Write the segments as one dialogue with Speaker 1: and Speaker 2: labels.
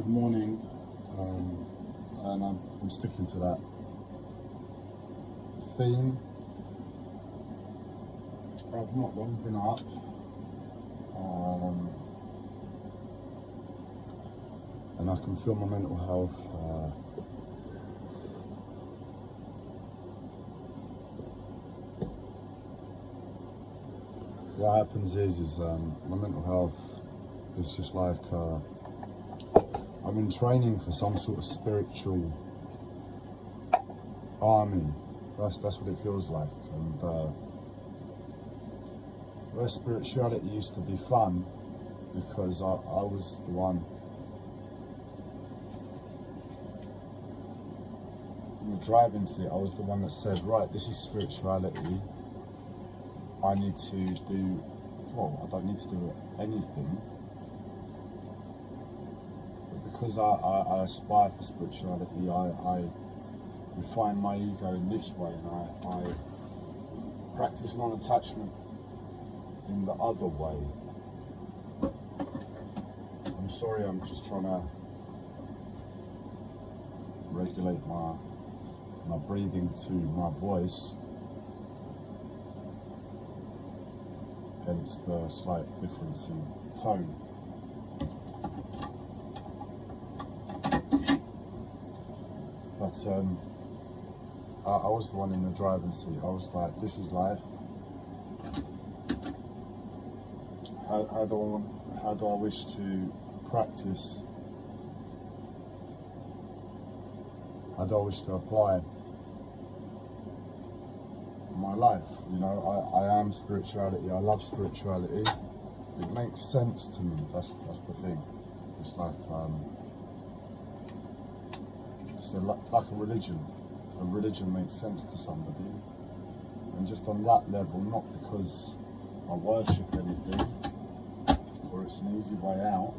Speaker 1: good morning, and I'm sticking to that theme. I've not long been up, and I can feel my mental health what happens is my mental health is just like I've been training for some sort of spiritual army. That's what it feels like. And where spirituality used to be fun, because I was the one in the driving seat. I was the one that said, right, this is spirituality. I need to do, well, I don't need to do anything. But because I aspire for spirituality, I refine my ego in this way, and I practice non-attachment in the other way. I'm sorry, I'm just trying to regulate my breathing to my voice, hence the slight difference in tone. But I was the one in the driving seat. I was like, this is life. How do I wish to practice? How do I wish to apply my life? You know, I am spirituality. I love spirituality. It makes sense to me. That's the thing. It's like like a religion. A religion makes sense to somebody, and just on that level, not because I worship anything or it's an easy way out,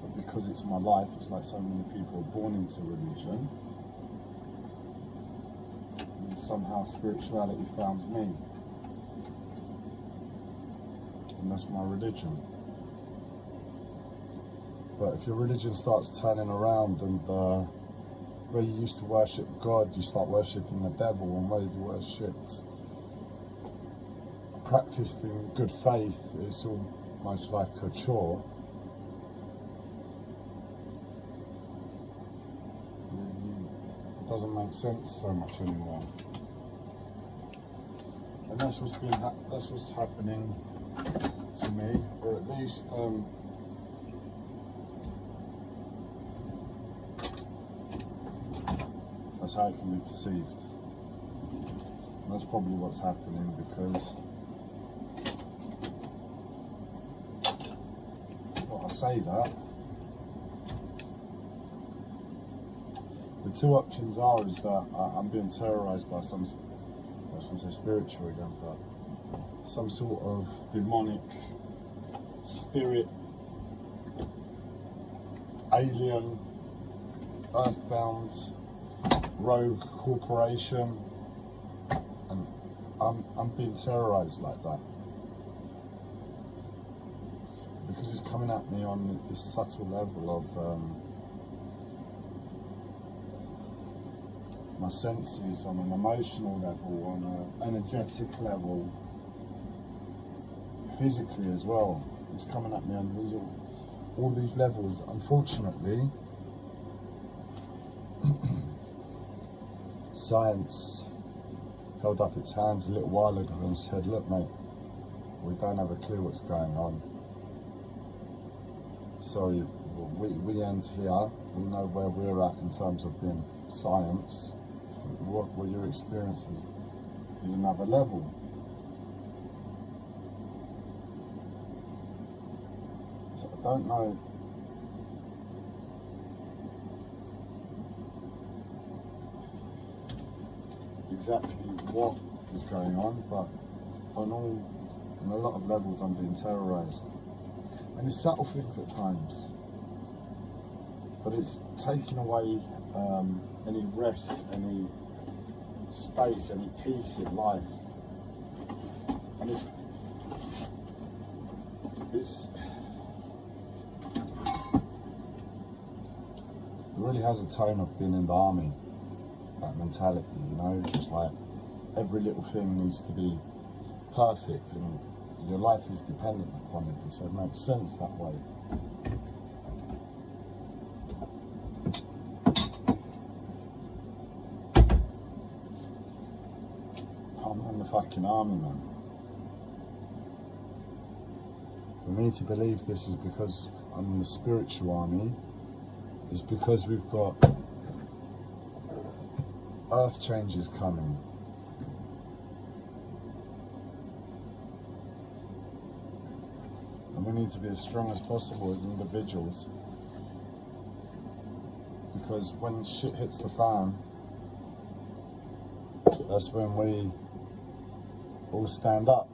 Speaker 1: but because it's my life. It's like so many people are born into religion, and somehow spirituality found me, and that's my religion. But if your religion starts turning around, and where you used to worship God, you start worshipping the devil, and where you worshipped, practiced in good faith, it's almost like a chore. It doesn't make sense so much anymore, and that's what's happening to me, or at least that's how it can be perceived. And that's probably what's happening, because I say that, the two options is that I'm being terrorized by some, I was going to say spiritual again, but some sort of demonic spirit, alien, earthbound, rogue corporation, and I'm being terrorized like that, because it's coming at me on this subtle level of my senses, on an emotional level, on an energetic level, physically as well. It's coming at me on all these levels. Unfortunately, science held up its hands a little while ago and said, look mate, we don't have a clue what's going on. Sorry, we end here. We know where we're at in terms of being science. What your experience is another level. So I don't know exactly what is going on, but on a lot of levels I'm being terrorized, and it's subtle things at times, but it's taking away any rest, any space, any peace in life, and it's really has a tone of being in the army, that mentality, you know, just like every little thing needs to be perfect and your life is dependent upon it, so it makes sense that way. I'm in the fucking army, man. For me to believe this is because I'm in the spiritual army, is because we've got earth changes coming. And we need to be as strong as possible as individuals, because when shit hits the fan, that's when we all stand up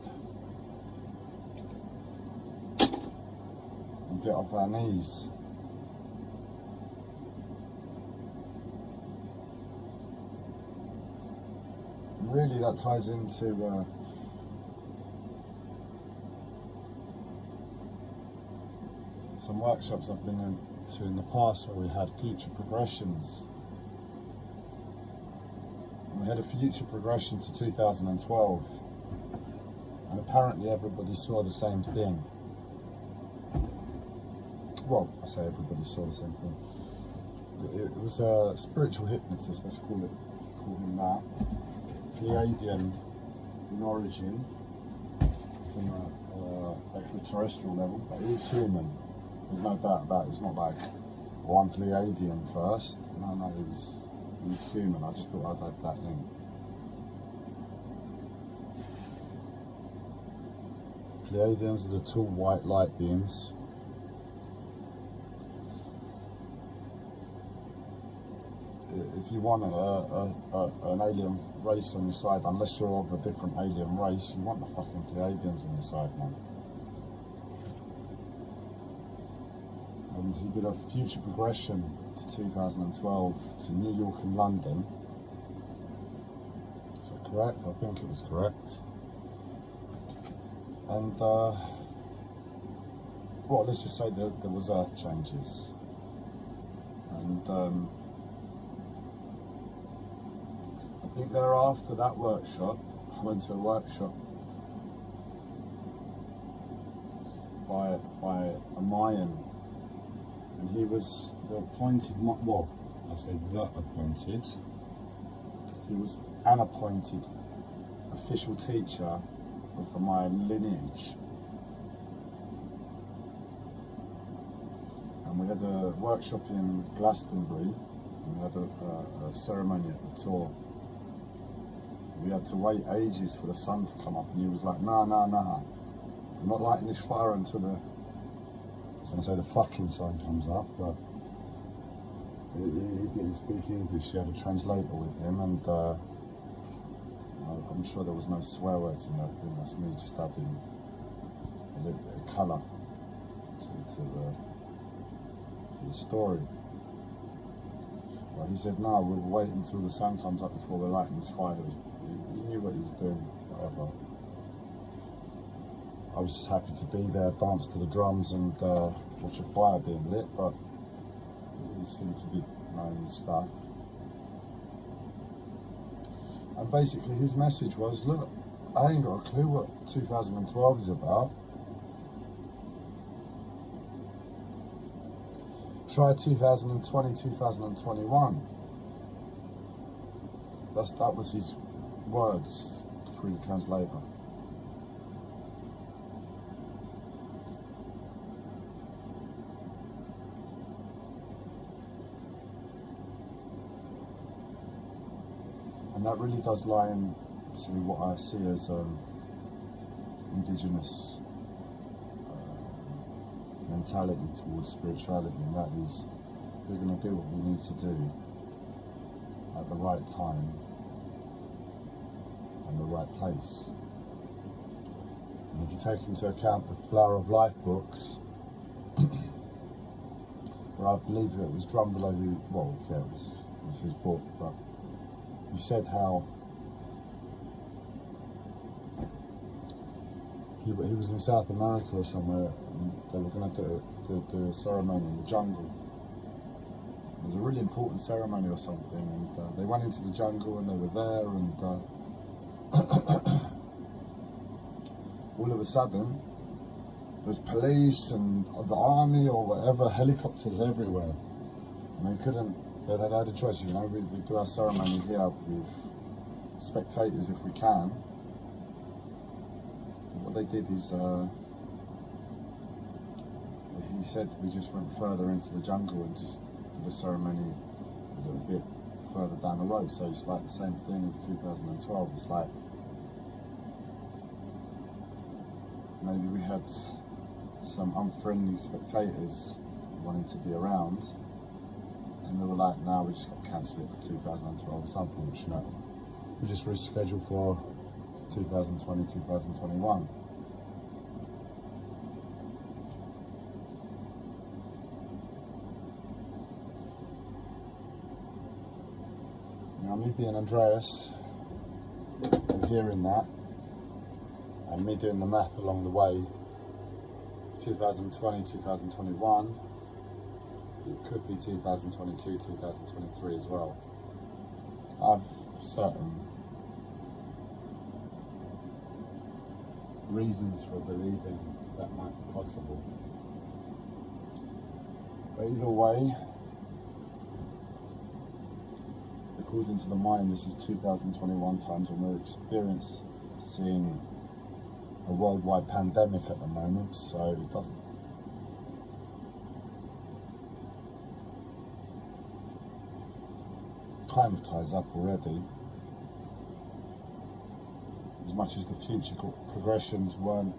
Speaker 1: and get off our knees. And really that ties into some workshops I've been into in the past where we had future progressions. And we had a future progression to 2012, and apparently everybody saw the same thing. Well, I say everybody saw the same thing. It was a spiritual hypnotist, let's call him that. Pleiadian in origin, from an extraterrestrial level, but he was human. There's no doubt about it. It's not like, oh, I'm Pleiadian first. No, he was human. I just thought I'd add that in. Pleiadians are the tall white light beings. If you want an alien race on your side, unless you're of a different alien race, you want the fucking Pleiadians on your side, man. And he did a future progression to 2012 to New York and London. Is that correct? I think it was correct. And, well, let's just say there was earth changes. And, I think thereafter that workshop, I went to a workshop by a Mayan, and he was the appointed, well, I say the appointed, he was an appointed official teacher of the Mayan lineage. And we had a workshop in Glastonbury, and we had a ceremony at the tour. We had to wait ages for the sun to come up, and he was like, nah, I'm not lighting this fire until I was going to say the fucking sun comes up, but he didn't speak English. He had a translator with him, and I'm sure there was no swear words in that thing. That's me just adding a little bit of colour to the story. Well, he said, no, we'll wait until the sun comes up before we're lighting this fire. He knew what he was doing, whatever. I was just happy to be there, dance to the drums and watch a fire being lit, but he seemed to be knowing his stuff. And basically his message was, look, I ain't got a clue what 2012 is about. Try 2020, 2021. That was his words through the translator. And that really does lie into what I see as indigenous mentality towards spirituality, and that is, we're going to do what we need to do at the right time and the right place. And if you take into account the Flower of Life books, where I believe it was Drumbelow who, well, yeah, it was his book, but he said how he was in South America or somewhere, and they were going to do a ceremony in the jungle. It was a really important ceremony or something, and they went into the jungle and they were there, and all of a sudden there's police and the army or whatever, helicopters everywhere, and they couldn't. They had a choice, you know. We do our ceremony here with spectators if we can. What they did is, he said we just went further into the jungle and just did the ceremony a little bit further down the road. So it's like the same thing in 2012. It's like maybe we had some unfriendly spectators wanting to be around, and they were like, "No, we just got to cancel it for 2012." It's unfortunate. We just rescheduled for 2020, 2021. Now, me being Andreas and hearing that, and me doing the math along the way, 2020, 2021, it could be 2022, 2023 as well. I've certain reasons for believing that might be possible. But either way, according to the mind, this is 2021 times, and we're experiencing a worldwide pandemic at the moment, so it doesn't kind of ties up already. As much as the future progressions weren't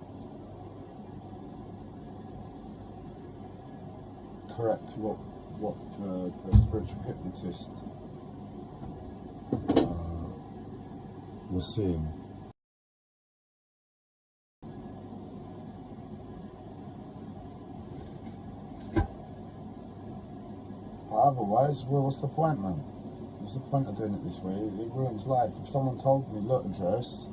Speaker 1: correct to what the spiritual hypnotist was seeing. But otherwise, well, what's the point, man? What's the point of doing it this way? It ruins life. If someone told me, look, Andreas,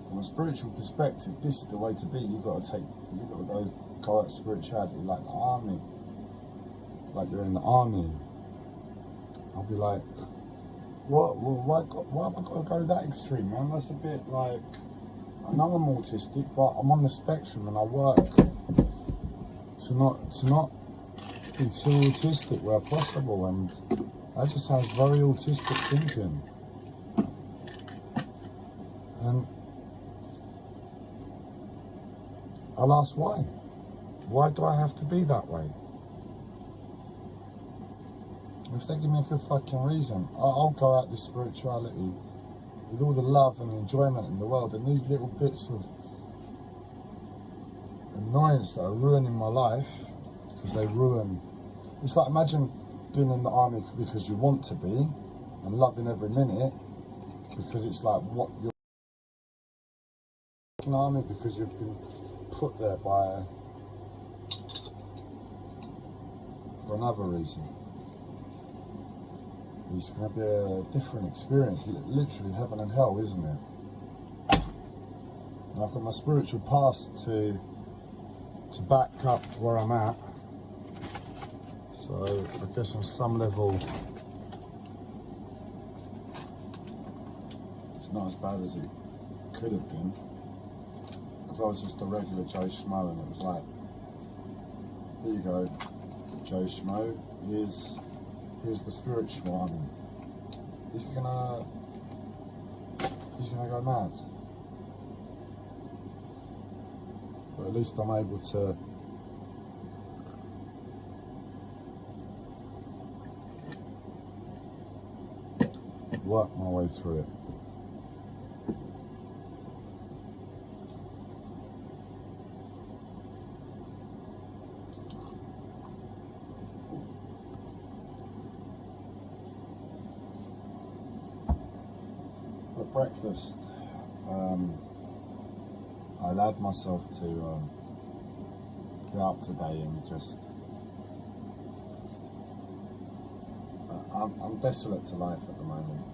Speaker 1: from a spiritual perspective, this is the way to be. You've got to go at spirituality like the army, like you're in the army. I'll be like, what? Well, why have I got to go that extreme, man? That's a bit like, I know I'm autistic, but I'm on the spectrum and I work to not be too autistic where possible, and that just sounds very autistic thinking. And I'll ask why. Why do I have to be that way? If they give me a good fucking reason, I'll go out this spirituality with all the love and enjoyment in the world, and these little bits of annoyance that are ruining my life, because they ruin. It's like, imagine being in the army because you want to be, and loving every minute, because it's like what you're in the army because you've been put there by for another reason. It's going to be a different experience, literally heaven and hell, isn't it? And I've got my spiritual past to back up where I'm at. So I guess on some level, it's not as bad as it could have been. If I was just a regular Joe Schmo and it was like, here you go, Joe Schmo, here's the spiritual army. He's gonna go mad. But at least I'm able to work my way through it. At breakfast, I allowed myself to get up today and just I'm desolate to life at the moment.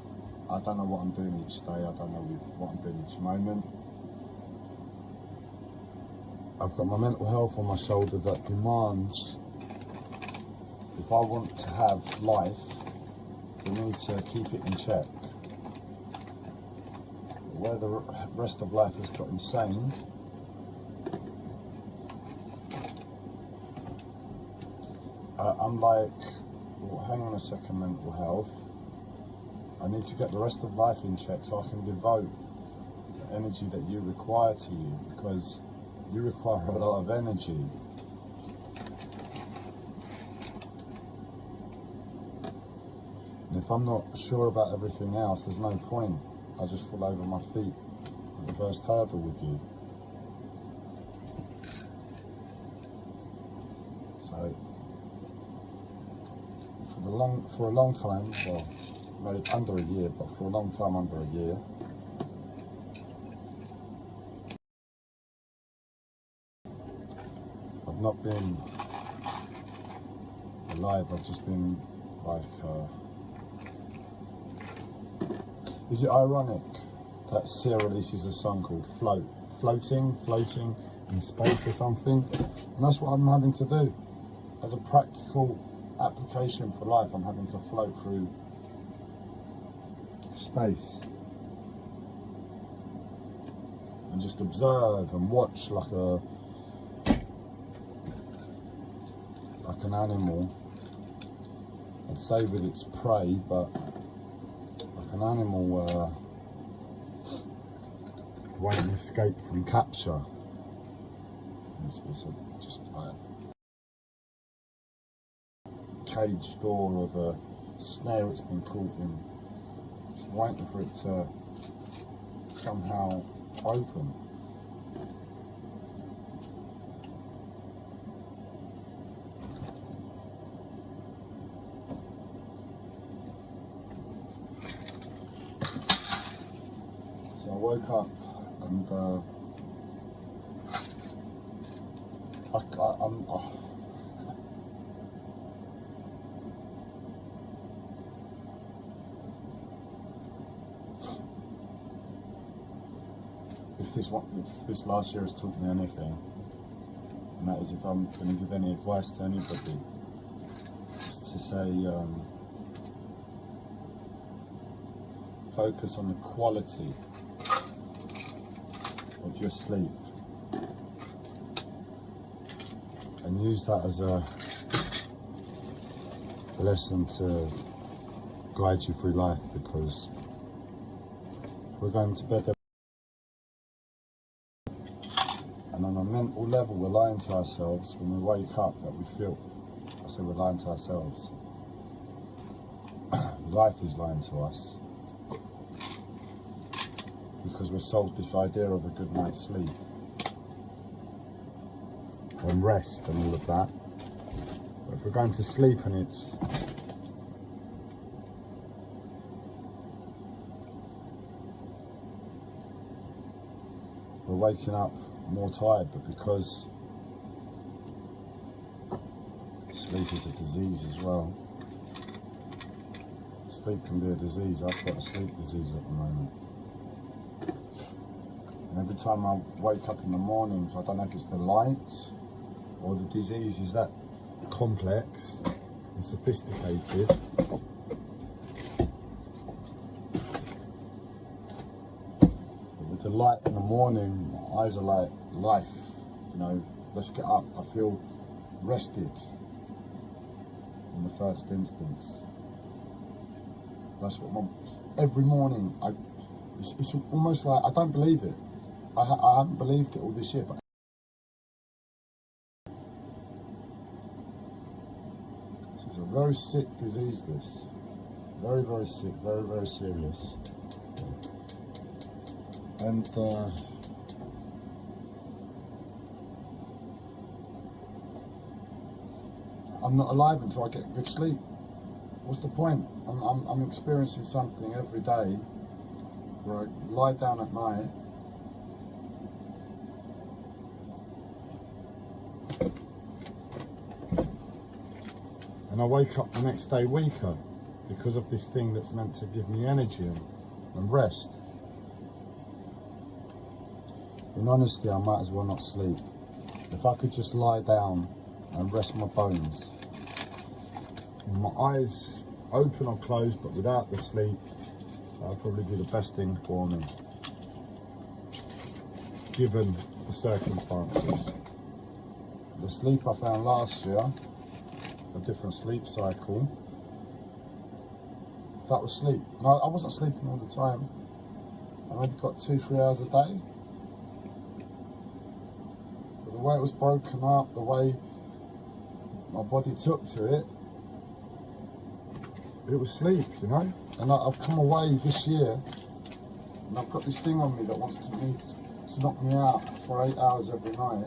Speaker 1: I don't know what I'm doing each day. I don't know what I'm doing each moment. I've got my mental health on my shoulder that demands if I want to have life, we need to keep it in check. Where the rest of life has got insane, I'm like, well, hang on a second, mental health. I need to get the rest of life in check so I can devote the energy that you require to you, because you require a lot of energy. And if I'm not sure about everything else, there's no point. I just fall over my feet at the first hurdle with you. So, for a long time, well, maybe under a year, but for a long time, under a year, I've not been alive. I've just been like. Is it ironic that Sia releases a song called Floating in Space or something? And that's what I'm having to do. As a practical application for life, I'm having to float through space. And just observe and watch like an animal. I'd say with its prey, but an animal won't escape from capture. It's just like a cage door or the snare it's been caught in, just waiting for it to somehow open. So I woke up and if this last year has taught me anything, and that is, if I'm going to give any advice to anybody, is to say focus on the quality of your sleep and use that as a lesson to guide you through life, because we're going to bed and on a mental level we're lying to ourselves when we wake up that we feel, I say we're lying to ourselves, life is lying to us, because we're sold this idea of a good night's sleep and rest and all of that. But if we're going to sleep and we're waking up more tired, but because sleep is a disease as well. Sleep can be a disease. I've got a sleep disease at the moment. And every time I wake up in the mornings, I don't know if it's the light or the disease is that complex and sophisticated. But with the light in the morning, my eyes are like life, you know, let's get up. I feel rested in the first instance. That's what every morning, it's almost like, I don't believe it. I haven't believed it all this year, but this is a very sick disease, this. Very, very sick, very, very serious. And I'm not alive until I get good sleep. What's the point? I'm experiencing something every day where I lie down at night and I wake up the next day weaker because of this thing that's meant to give me energy and rest. In honesty, I might as well not sleep. If I could just lie down and rest my bones, My eyes open or closed, but without the sleep, that'll probably be the best thing for me, given the circumstances. The sleep I found last year, a different sleep cycle, that was sleep. No, I wasn't sleeping all the time. I maybe got 2-3 hours a day. But the way it was broken up, the way my body took to it, it was sleep, you know? And I've come away this year, and I've got this thing on me that wants to knock me out for 8 hours every night.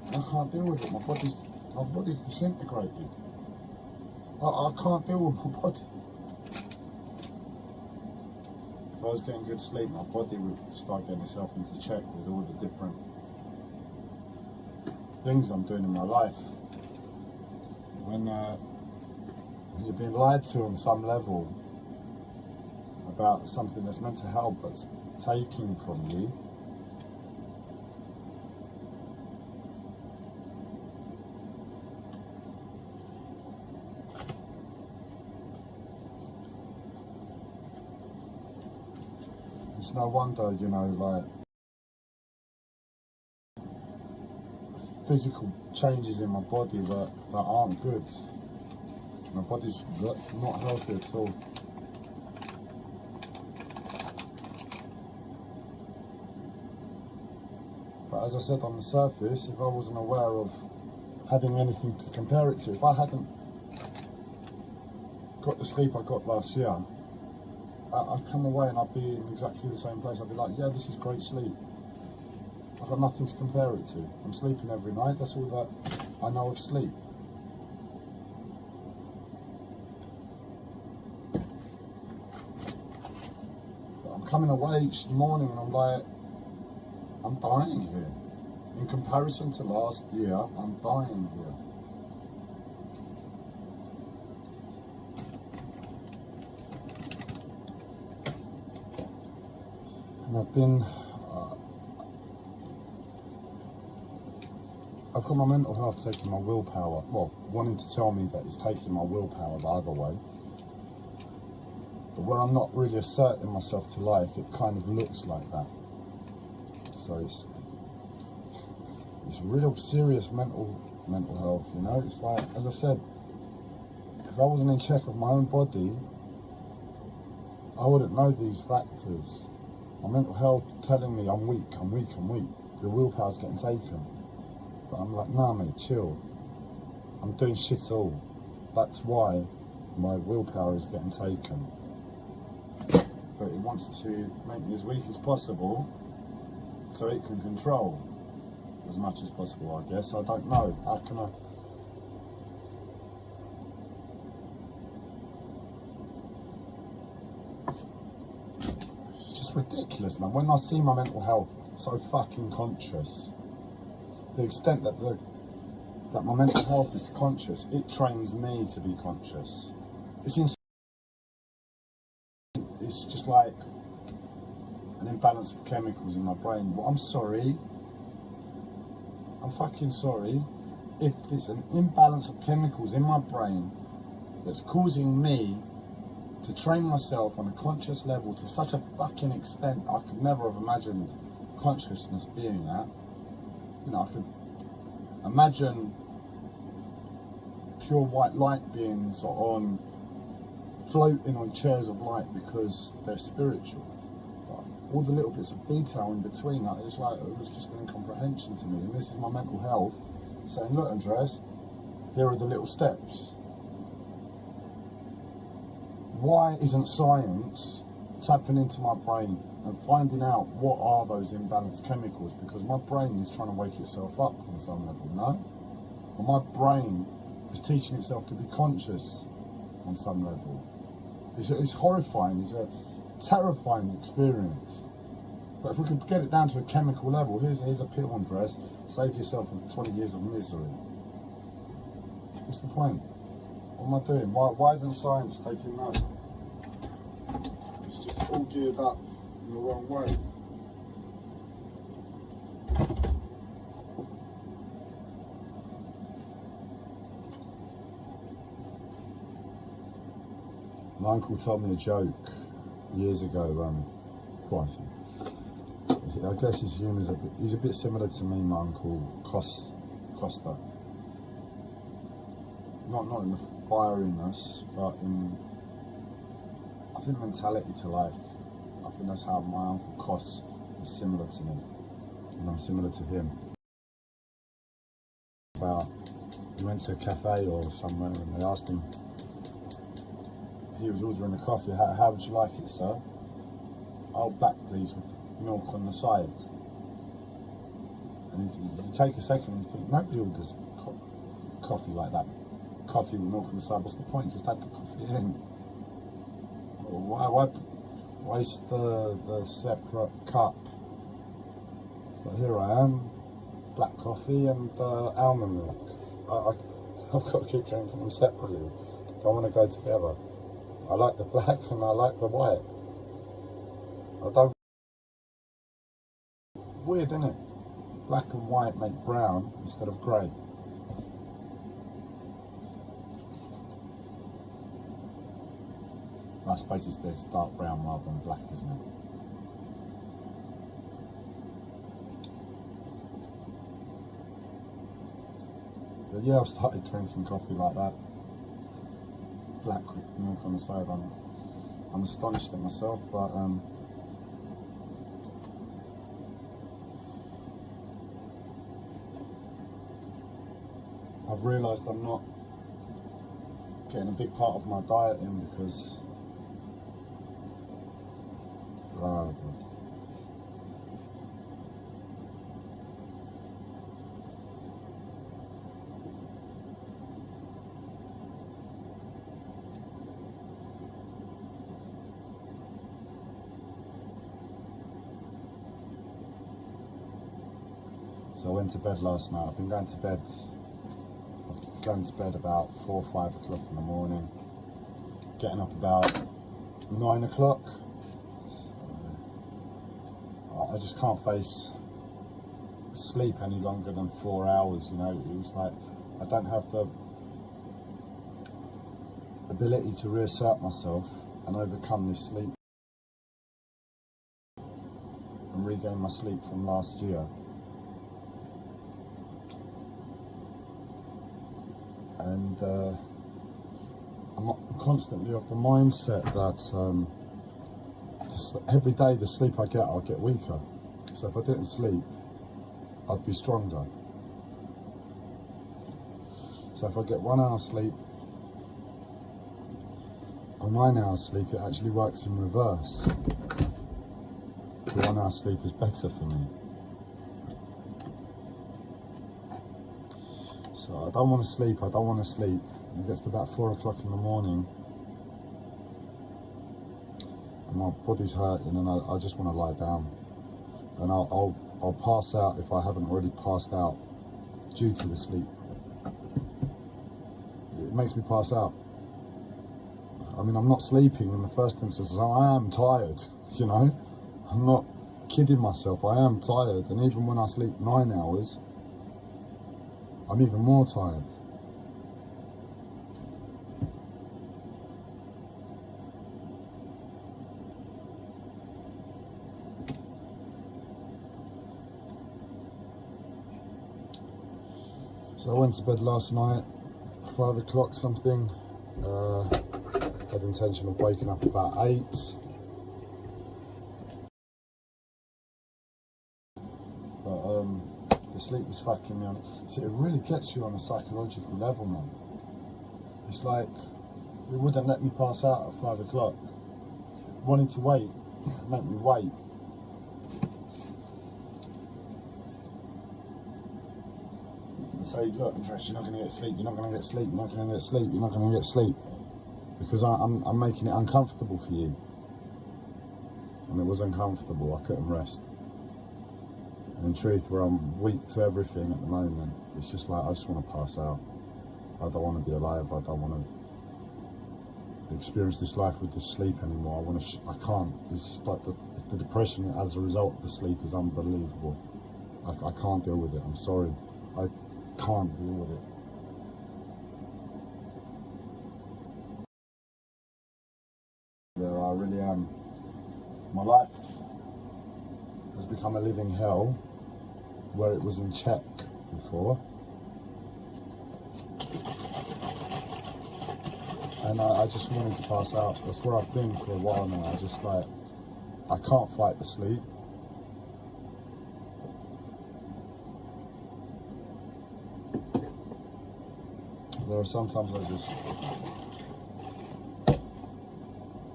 Speaker 1: And I can't deal with it. My body's disintegrated. I can't deal with my body. If I was getting good sleep, my body would start getting itself into check with all the different things I'm doing in my life. When you've been lied to on some level about something that's meant to help but's taking from you, it's no wonder, you know, like, physical changes in my body that aren't good. My body's not healthy at all. But as I said, on the surface, if I wasn't aware of having anything to compare it to, if I hadn't got the sleep I got last year, I'd come away and I'd be in exactly the same place. I'd be like, yeah, this is great sleep. I've got nothing to compare it to. I'm sleeping every night. That's all that I know of sleep. But I'm coming away each morning and I'm like, I'm dying here. In comparison to last year, I'm dying here. And I've got my mental health taking my willpower, well, wanting to tell me that it's taking my willpower the other way. But when I'm not really asserting myself to life, it kind of looks like that. So it's real serious mental health, you know? It's like, as I said, if I wasn't in check of my own body, I wouldn't know these factors. My mental health telling me I'm weak. The willpower's getting taken. But I'm like, nah mate, chill. I'm doing shit all. That's why my willpower is getting taken. But it wants to make me as weak as possible so it can control as much as possible, I guess. I don't know. How can I... It's just ridiculous, man. When I see my mental health so fucking conscious, the extent that my mental health is conscious, it trains me to be conscious. It's just like an imbalance of chemicals in my brain. Well, I'm sorry. I'm fucking sorry. If there's an imbalance of chemicals in my brain that's causing me to train myself on a conscious level to such a fucking extent I could never have imagined consciousness being at. You know, I could imagine pure white light beings on floating on chairs of light because they're spiritual. But all the little bits of detail in between, like, it was just an incomprehension to me. And this is my mental health saying, look, Andreas, here are the little steps. Why isn't science tapping into my brain and finding out what are those imbalanced chemicals? Because my brain is trying to wake itself up on some level, no? And my brain is teaching itself to be conscious on some level. It's horrifying, it's a terrifying experience. But if we could get it down to a chemical level, here's a pill, Andreas, save yourself from 20 years of misery. What's the point? What am I doing? Why isn't science taking note? It's just all geared up in the wrong way. My uncle told me a joke years ago. Quite. I guess his humour's he's a bit similar to me, my uncle Costa. Not in the fieriness, but in, I think, mentality to life. I think that's how my uncle Cos is similar to me, and I'm similar to him. About, he went to a cafe or somewhere and they asked him, he was ordering a coffee, how would you like it, sir? Oh, black please, with milk on the side. And you take a second and you think, nobody orders coffee like that. Coffee with milk on the side, what's the point? Just add the coffee in. Why waste the separate cup? But here I am, black coffee and almond milk. I've got to keep drinking them separately. Don't want to go together. I like the black and I like the white. I don't. Weird, isn't it? Black and white make brown instead of grey. I suppose it's dark brown rather than black, isn't it? But yeah, I've started drinking coffee like that. Black with milk on the side. I'm astonished at myself, but I've realised I'm not getting a big part of my diet in because so I went to bed last night. I've been going to bed about 4 or 5 o'clock in the morning, getting up about 9 o'clock. So I just can't face sleep any longer than 4 hours, you know. It's like I don't have the ability to reassert myself and overcome this sleep and regain my sleep from last year. And I'm constantly of the mindset that every day the sleep I get, I'll get weaker. So if I didn't sleep, I'd be stronger. So if I get 1 hour sleep or 9 hours sleep, it actually works in reverse. The 1 hour sleep is better for me. So I don't want to sleep, I don't want to sleep. It gets to about 4 o'clock in the morning and my body's hurting and I just want to lie down. And I'll pass out if I haven't already passed out due to the sleep. It makes me pass out. I mean, I'm not sleeping in the first instance, I am tired, you know. I'm not kidding myself, I am tired. And even when I sleep 9 hours, I'm even more tired. So I went to bed last night, 5 o'clock something. Had the intention of waking up about 8. But the sleep was fucking me on. See, it really gets you on a psychological level, man. It's like, it wouldn't let me pass out at 5 o'clock. Wanting to wait, make me wait. And say, look, Andres, you're not going to get sleep, you're not going to get sleep, you're not going to get sleep, you're not going to get sleep. Because I'm making it uncomfortable for you. And it was uncomfortable, I couldn't rest. And in truth, where I'm weak to everything at the moment, it's just like, I just want to pass out. I don't want to be alive, I don't want to experience this life with this sleep anymore. I can't. It's just like the depression as a result of the sleep is unbelievable. I can't deal with it, I'm sorry. I can't deal with it. There, I really am. My life has become a living hell where it was in check before. And I just wanted to pass out. That's where I've been for a while now. I can't fight the sleep. There are sometimes I just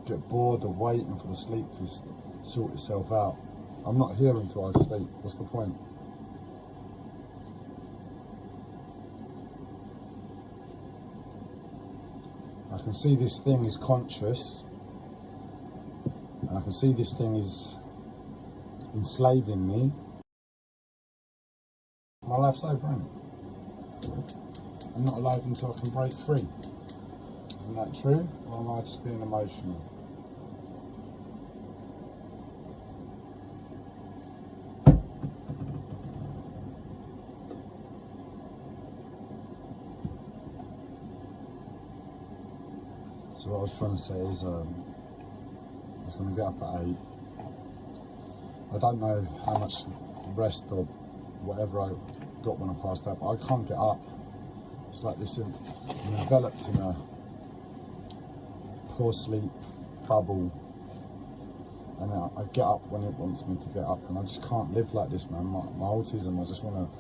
Speaker 1: get bored of waiting for the sleep to sort itself out. I'm not here until I sleep. What's the point? I can see this thing is conscious, and I can see this thing is enslaving me. My life's over, isn't it? I'm not alive until I can break free. Isn't that true? Or am I just being emotional? So what I was trying to say is I was going to get up at 8. I don't know how much rest or whatever I got when I passed out, but I can't get up. It's like this, I'm enveloped in a poor sleep bubble, and I get up when it wants me to get up, and I just can't live like this, man. My autism, I just want to